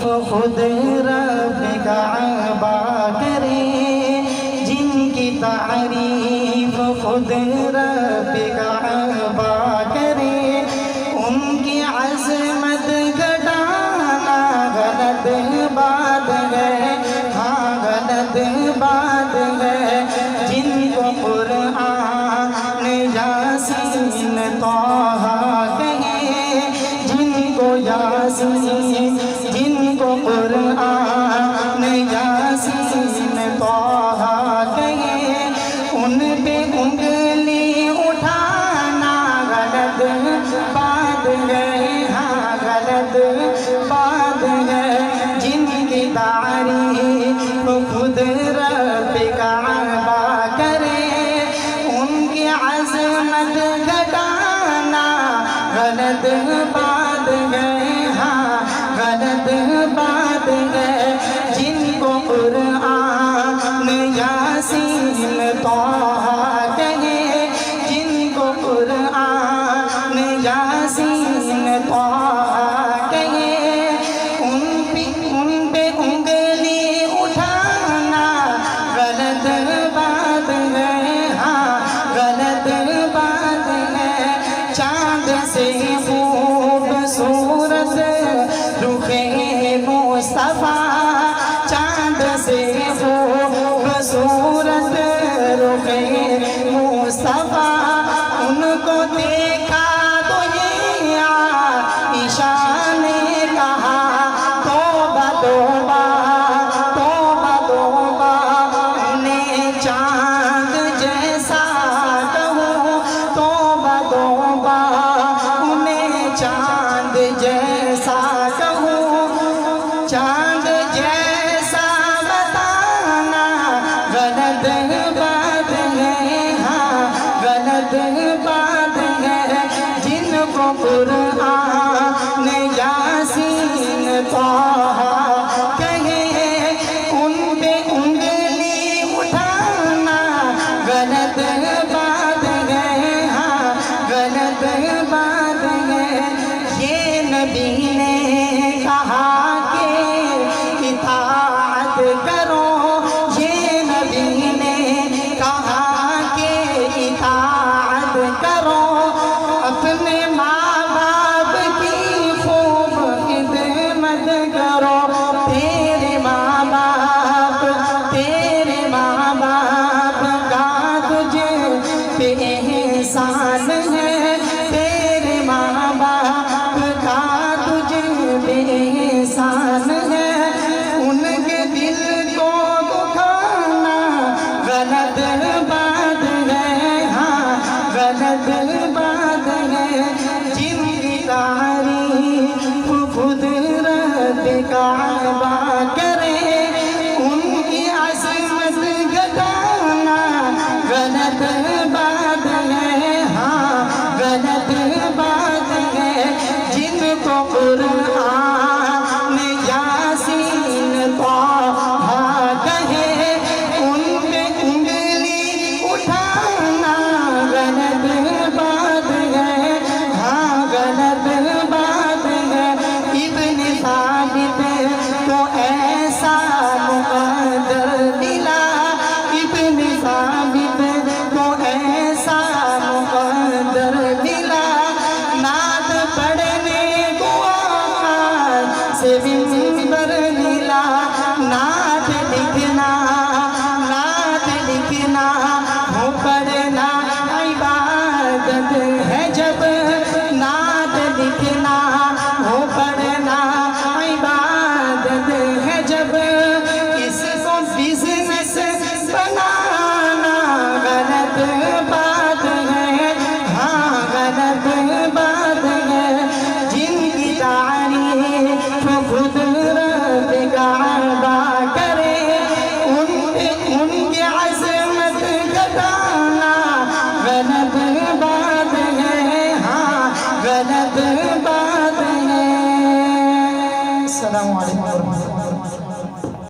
خود رب کعبہ کرے، جن کی تعریف خود رب کعبہ کرے، ان کی عظمت گھٹانا غلط بات ہے، ہاں غلط بات ہے۔ جن کو قرآن یاسین طہ کہے، جن کو یاسین، جن کو قرآن یاسین طہ کہے، ان پہ انگلی اٹھانا غلط بات ہے، ہاں غلط بات ہے۔ جن کی تعریف خود رب کعبہ کرے، ان کی عظمت گھٹانا غلط بات ہے، ہاں غلط بات ہے۔ جن کو قرآن یاسین طہ کہے، جن کو قرآن یاسین طہ کہے، ان پہ انگلی اٹھانا غلط بات ہے، ہاں غلط بات ہے۔ چاند سے خوبصورت رخ مصطفیٰ، چاند سے خوبصورت رخ مصطفیٰ، ان کو دیکھا تو یہ عائشہ نے کہا توبہ توبہ توبہ توبہ، انہیں چاند جیسا کہوں، توبہ توبہ انہیں چاند جیسا کہوں، چاند جیسا بتانا غلط بات ہے، ہاں غلط بات ہے۔ جن کو قرآن یاسین طہ کہے، ان پہ انگلی اٹھانا غلط بات ہے، ہاں غلط بات ہے۔ یہ نبی نے کہا کہ اطاعت کرو، یہ نبی نے کہا کہ اطاعت کرو، اپنے ماں باپ کی خوب خدمت کرو۔ تیرے ماں باپ کا تجھے پہ احسان ہے، تیرے ماں باپ کا تجھے پہ احسان ہے۔ ان کے دل کو دکھانا غلط بات ہے، ہاں غلط بات ہے۔ جن کی تعریف خود رب کعبہ کرے، ان کی عظمت گھٹانا غلط بات ہے، ہاں غلط بات ہے۔ جن کو قرآن یاسین طہ کہے، ان پہ انگلی اٹھانا غلط بات ہے، ہاں غلط بات ہے۔ ابن ثابت کو ایسا مقدر ملا، ابن ثابت کو ایسا مقدر ملا، نعت پڑھنے کو آقا سے منبر ملا، نعت لکھنا ہو پڑھنا عبادت ہے جب، نعت لکھنا ہو پڑھنا عبادت ہے جب، اس کو بزنس بنانا غلط بات ہے، ہاں غلط بات ہے۔ جن کی تعریف خود رب کعبہ کرے، ان کی عظمت گھٹانا غلط بات ہے، ہاں غلط بات ہے۔ السلام علیکم۔